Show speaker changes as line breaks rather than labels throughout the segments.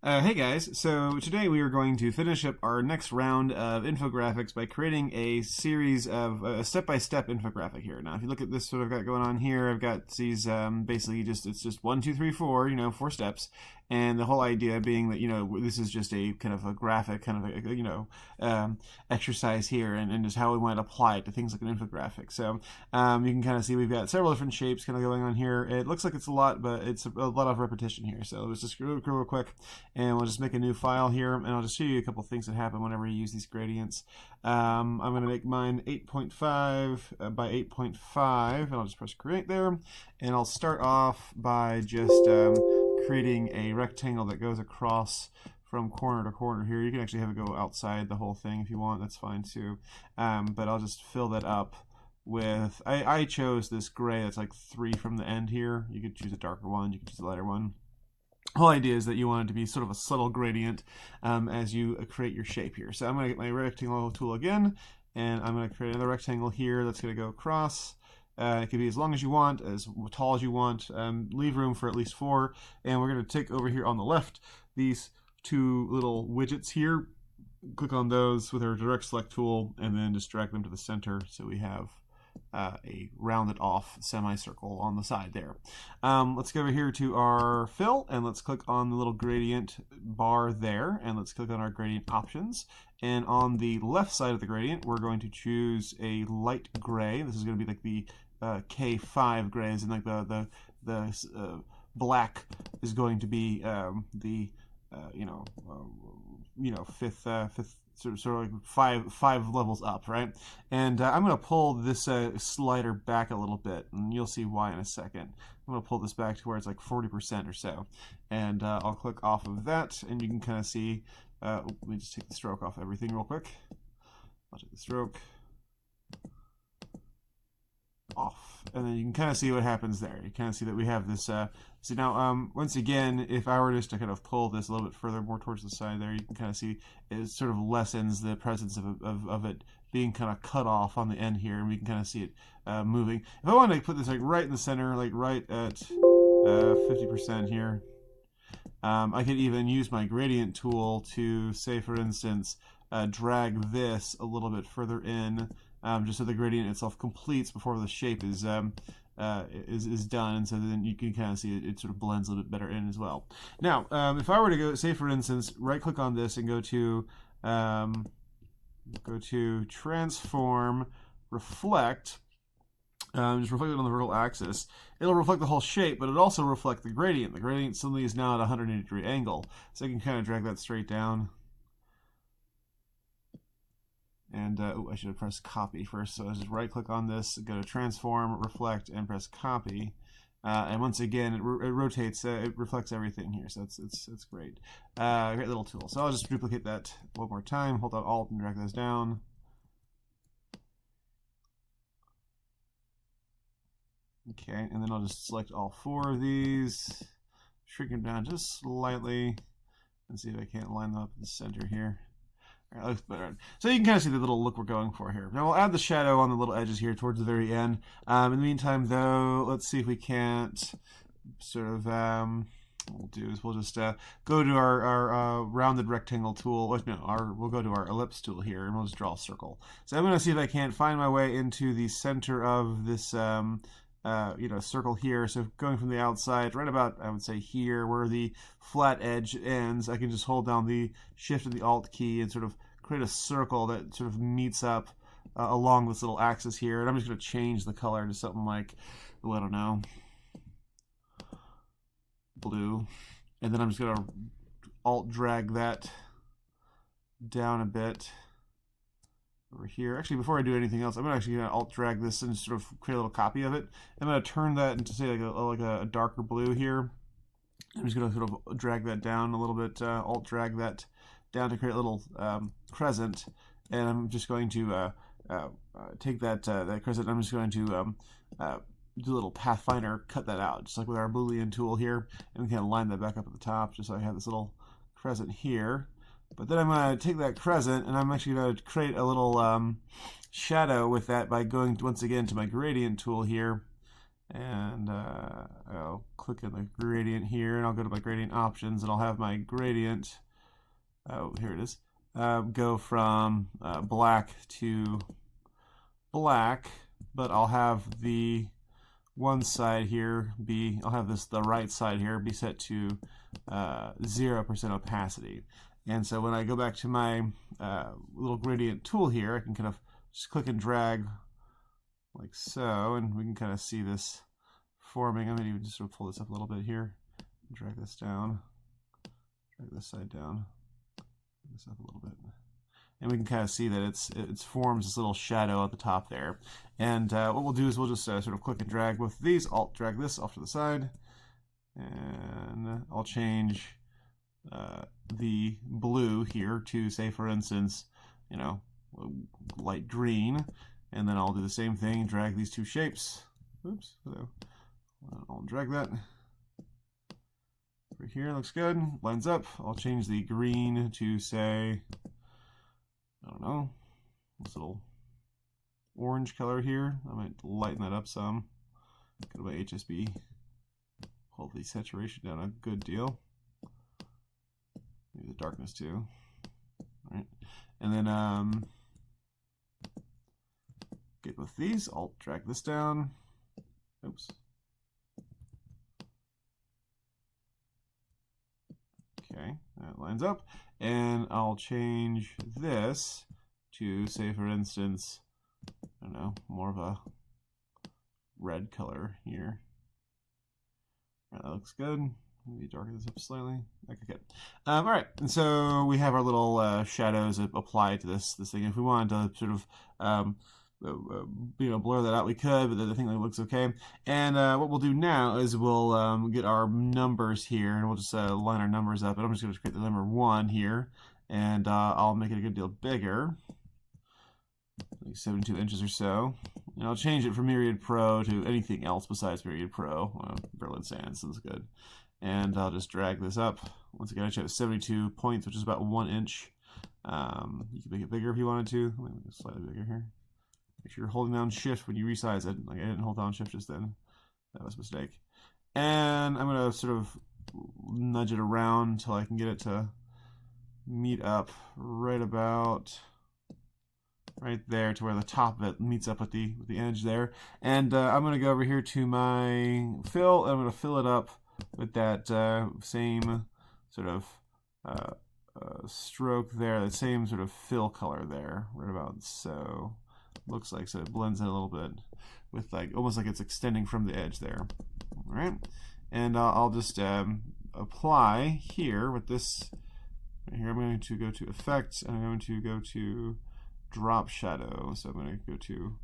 Hey guys, so today we are going to finish up our next round of infographics by creating a series of a step-by-step infographic here. Now if you look at this, what I've got going on here, I've got these basically it's just 1, 2, 3, 4, 4 steps, and the whole idea being that this is just a kind of a graphic kind of exercise here, and just how we want to apply it to things like an infographic. So you can kind of see we've got several different shapes kind of going on here. It looks like it's a lot, but it's a lot of repetition here. So let's just go real quick, and we'll just make a new file here, and I'll just show you a couple things that happen whenever you use these gradients. I'm going to make mine 8.5 by 8.5, and I'll just press create there, and I'll start off by just creating a rectangle that goes across from corner to corner here. You can actually have it go outside the whole thing if you want, that's fine too. But I'll just fill that up with, I chose this gray that's like 3 from the end here. You could choose a darker one, you could choose a lighter one. The whole idea is that you want it to be sort of a subtle gradient as you create your shape here. So I'm going to get my rectangle tool again, and I'm going to create another rectangle here that's going to go across. It can be as long as you want, as tall as you want. Leave room for at least 4. And we're going to take over here on the left these 2 little widgets here. Click on those with our direct select tool, and then just drag them to the center so we have a rounded off semicircle on the side there. Let's go over here to our fill, and let's click on the little gradient bar there, and let's click on our gradient options. And on the left side of the gradient, we're going to choose a light gray. This is going to be like the K5 grays, and like the black is going to be the fifth sort of like five levels up, right? And I'm going to pull this slider back a little bit, and you'll see why in a second. I'm going to pull this back to where it's like 40% or so, and I'll click off of that, and you can kind of see. Let me just take the stroke off everything real quick. I'll take the stroke off, and then you can kind of see what happens there. You kind of see that we have this. So now, once again, if I were just to kind of pull this a little bit further, more towards the side there, you can kind of see it sort of lessens the presence of it being kind of cut off on the end here, and we can kind of see it moving. If I wanted to put this like right in the center, like right at 50% here, I could even use my gradient tool to, say, for instance, drag this a little bit further in. Just so the gradient itself completes before the shape is done, and so then you can kind of see it sort of blends a little bit better in as well. Now, if I were to go, say for instance, right-click on this and go to Transform, Reflect. Just reflect it on the vertical axis. It'll reflect the whole shape, but it'll also reflect the gradient. The gradient suddenly is now at a 180-degree angle, so I can kind of drag that straight down. And I should have pressed copy first. So I just right click on this, go to transform, reflect, and press copy. And once again, it rotates, it reflects everything here. So it's great. Great little tool. So I'll just duplicate that one more time. Hold down Alt and drag those down. Okay, and then I'll just select all 4 of these, shrink them down just slightly, and see if I can't line them up in the center here. That looks better. So you can kind of see the little look we're going for here. Now we'll add the shadow on the little edges here towards the very end. In the meantime, though, let's see if we can't sort of, what we'll do is we'll just go to our rounded rectangle tool. We'll go to our ellipse tool here, and we'll just draw a circle. So I'm going to see if I can't find my way into the center of this circle here. So going from the outside, right about, I would say here, where the flat edge ends, I can just hold down the Shift and the Alt key and sort of create a circle that sort of meets up along this little axis here. And I'm just going to change the color to something like, I don't know, blue. And then I'm just going to Alt drag that down a bit over here. Actually, before I do anything else, I'm actually going to Alt drag this and sort of create a little copy of it. I'm going to turn that into, say, like a darker blue here. I'm just going to sort of drag that down a little bit, Alt drag that down to create a little crescent, and I'm just going to take that crescent. I'm just going to do a little Pathfinder, cut that out, just like with our Boolean tool here, and kind of line that back up at the top, just so I have this little crescent here. But then I'm going to take that crescent, and I'm actually going to create a little shadow with that by going once again to my gradient tool here, And I'll click on the gradient here, and I'll go to my gradient options, and I'll have my gradient, oh, here it is, go from black to black, but I'll have the one side here be, I'll have this, the right side here be set to 0% opacity. And so when I go back to my little gradient tool here, I can kind of just click and drag like so, and we can kind of see this forming. I'm going to even just sort of pull this up a little bit here, drag this down, drag this side down, drag this up a little bit. And we can kind of see that it forms this little shadow at the top there. And what we'll do is we'll just sort of click and drag both of these, Alt drag this off to the side, and I'll change the blue here to, say, for instance, you know, light green. And then I'll do the same thing, drag these two shapes. Oops, so I'll drag that. Right here, looks good, lines up. I'll change the green to, say, I don't know, this little orange color here. I might lighten that up some. Go to my HSB, hold the saturation down a good deal. Maybe the darkness too. All right, and then get both these. I'll drag this down. Oops. Okay, that lines up. And I'll change this to, say, for instance, I don't know, more of a red color here. That looks good. Maybe darken this up slightly. Okay, good. All right, and so we have our little shadows applied to this thing. If we wanted to sort of you know, blur that out, we could, but I think that looks okay. And what we'll do now is we'll get our numbers here, and we'll just line our numbers up. And I'm just going to create the number 1 here, and I'll make it a good deal bigger, like 72 inches or so. And I'll change it from Myriad Pro to anything else besides Myriad Pro. Berlin Sans is good. And I'll just drag this up. Once again, I chose 72 points, which is about 1 inch. You can make it bigger if you wanted to. Let me make it slightly bigger here. Make sure you're holding down Shift when you resize it. Like I didn't hold down Shift just then. That was a mistake. And I'm going to sort of nudge it around until I can get it to meet up right about right there to where the top of it meets up with the edge there. And I'm going to go over here to my fill, and I'm going to fill it up with that same sort of stroke there, that same sort of fill color there, right about so. Looks like, so it blends in a little bit with, like, almost like it's extending from the edge there. All right, and I'll just apply here with this right here. I'm going to go to Effect, and I'm going to go to Drop Shadow. So I'm going to go to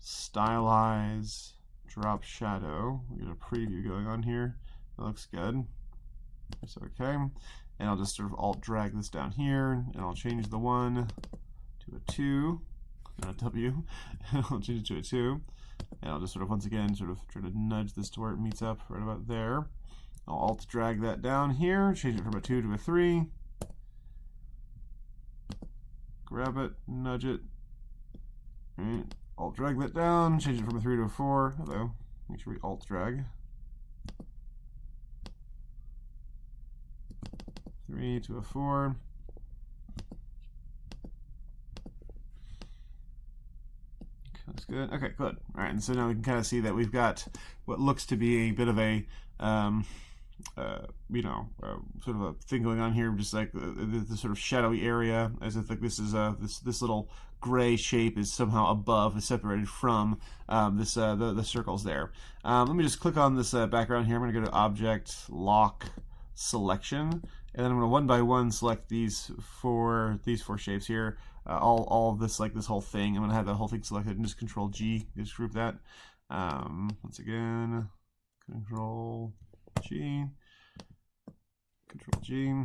Stylize, Drop Shadow. We get a preview going on here. That looks good. That's okay. And I'll just sort of Alt drag this down here, and I'll change the 1 to a 2, not a W. I'll change it to a 2, and I'll just sort of once again sort of try to nudge this to where it meets up right about there. I'll Alt drag that down here, change it from a 2 to a 3, grab it, nudge it, and Alt drag that down, change it from a 3 to a 4. Hello, make sure we Alt drag. 3 to a 4. That's good. Okay, good. All right, and so now we can kind of see that we've got what looks to be a bit of a, you know, sort of a thing going on here, just like the sort of shadowy area, as if like this is this little gray shape is somehow above, is separated from the circles there. Let me just click on this background here. I'm going to go to Object, Lock, Selection, and then I'm going to one by one select these four shapes here. All of this, like this whole thing. I'm going to have the whole thing selected and just Control G, just group that. Once again, Control G, Control G,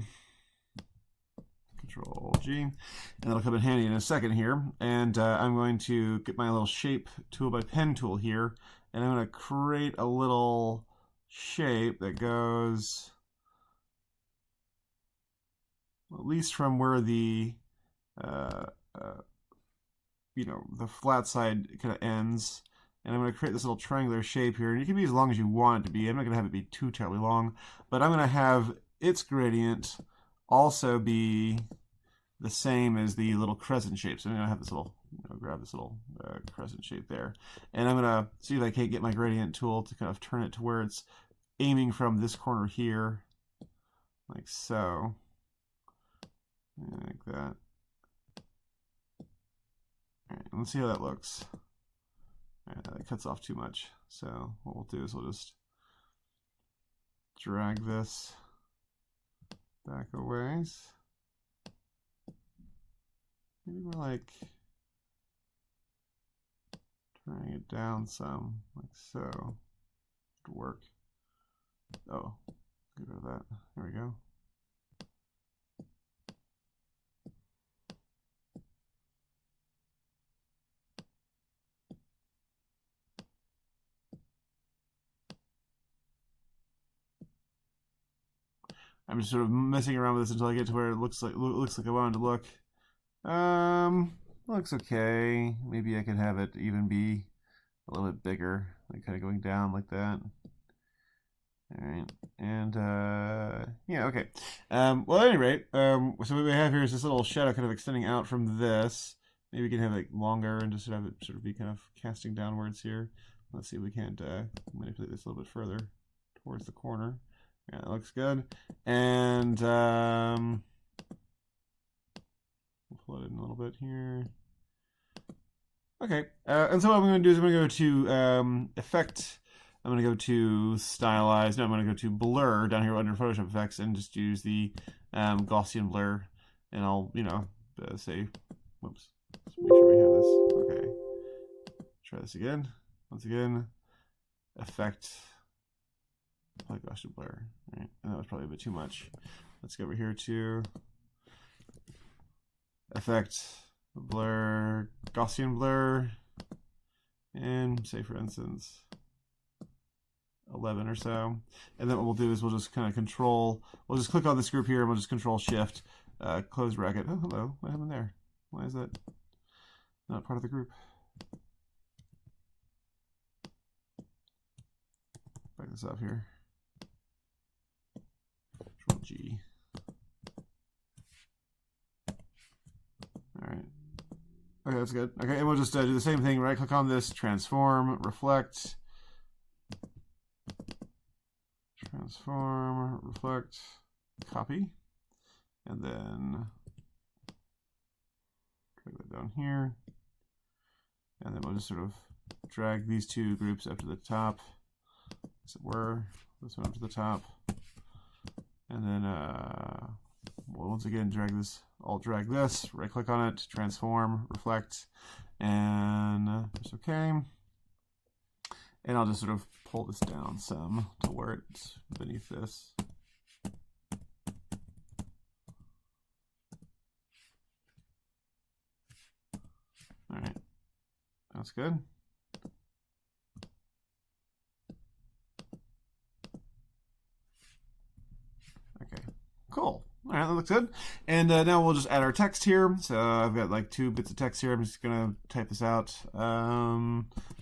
Control G, and that'll come in handy in a second here. And I'm going to get my little shape tool, my pen tool here, and I'm going to create a little shape that goes at least from where the you know, the flat side kind of ends, and I'm going to create this little triangular shape here, and it can be as long as you want it to be. I'm not going to have it be too terribly long, but I'm going to have its gradient also be the same as the little crescent shape. So I'm going to have this little, grab this little crescent shape there, and I'm going to see if I can't get my gradient tool to kind of turn it to where it's aiming from this corner here, like so, like that. All right, let's see how that looks. All right, that cuts off too much. So what we'll do is we'll just drag this back a ways. Maybe we're like turning it down some, like so. It'd work. Oh, get rid of that. There we go. I'm just sort of messing around with this until I get to where it looks like I wanted to look. Looks okay. Maybe I could have it even be a little bit bigger, like kind of going down like that. All right, and yeah, okay. Well, at any rate, so what we have here is this little shadow kind of extending out from this. Maybe we can have it longer and just have it sort of be kind of casting downwards here. Let's see if we can't manipulate this a little bit further towards the corner. Yeah, that looks good. And we'll pull it in a little bit here. Okay, and so what I'm going to do is I'm going to go to Effect. I'm going to go to Stylize. No, I'm going to go to Blur down here under Photoshop Effects and just use the Gaussian blur. And I'll, say, whoops, let's make sure we have this. Okay, try this again. Once again, Effect. Apply Gaussian blur, right? And that was probably a bit too much. Let's go over here to Effect, Blur, Gaussian blur, and say for instance 11 or so. And then what we'll do is we'll just kind of we'll just click on this group here and we'll just Control Shift, close bracket. Oh, hello, what happened there? Why is that not part of the group? Back this up here. Control G. All right. Okay, that's good. Okay, and we'll just do the same thing. Right click on this, transform, reflect, transform, reflect, copy, and then drag that down here. And then we'll just sort of drag these two groups up to the top, as it were. This one up to the top. And then we'll once again drag this, right click on it, transform, reflect, and press OK. And I'll just sort of pull this down some to where it's beneath this. All right, that's good. Cool. All right, that looks good. And now we'll just add our text here. So I've got like 2 bits of text here. I'm just going to type this out.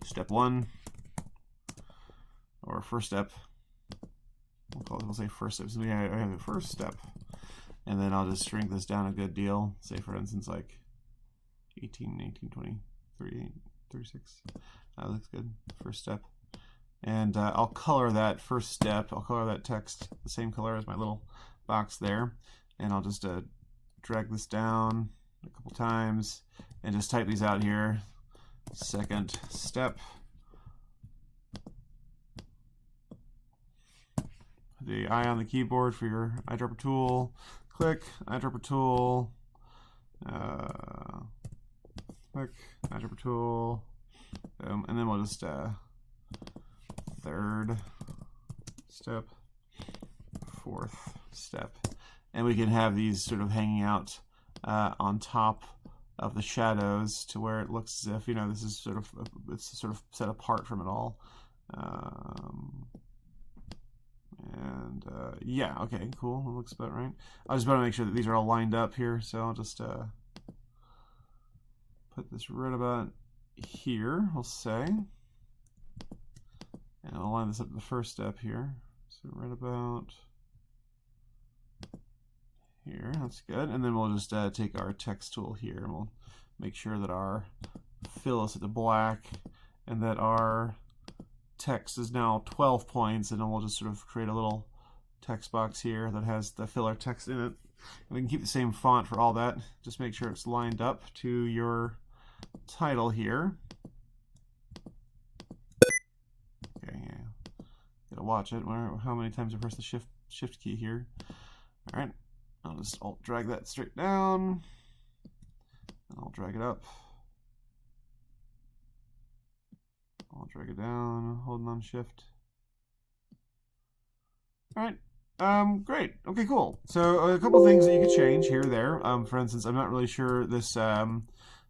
Step 1, or first step. We'll say first step. So I have the first step. And then I'll just shrink this down a good deal. Say, for instance, like 18, 19, 20, 38, 36. That looks good. First step. And I'll color that first step. I'll color that text the same color as my little box there, and I'll just drag this down a couple times and just type these out here. Second step. The eye on the keyboard for your eyedropper tool. Click eyedropper tool. Click eyedropper tool. And then we'll just third step, fourth step, and we can have these sort of hanging out on top of the shadows to where it looks as if this is sort of set apart from it all. Yeah, okay, cool. That looks about right. I just want to make sure that these are all lined up here, so I'll just put this right about here. We'll say. And I'll line this up to the first step here. So right about here, that's good. And then we'll just take our text tool here and we'll make sure that our fill is at the black and that our text is now 12 points, and then we'll just sort of create a little text box here that has the filler text in it. And we can keep the same font for all that. Just make sure it's lined up to your title here. Okay, yeah. Gotta watch it. How many times I press the shift key here. Alright, I'll just alt drag that straight down. And I'll drag it up. I'll drag it down, holding on shift. Alright, great. Okay, cool. So a couple things that you could change here or there. For instance, I'm not really sure this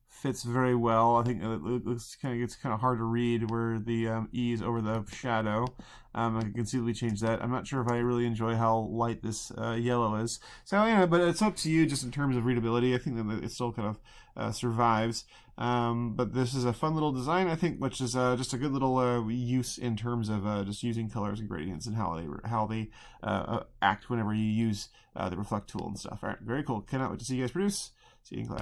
fits very well. I think it looks it's kind of hard to read where the E is over the shadow. I can conceivably change that. I'm not sure if I really enjoy how light this yellow is. So yeah, but it's up to you just in terms of readability. I think that it still kind of survives. But this is a fun little design, I think, which is just a good little use in terms of just using colors and gradients and how they act whenever you use the reflect tool and stuff. All right, very cool. Cannot wait to see you guys produce. See you in class.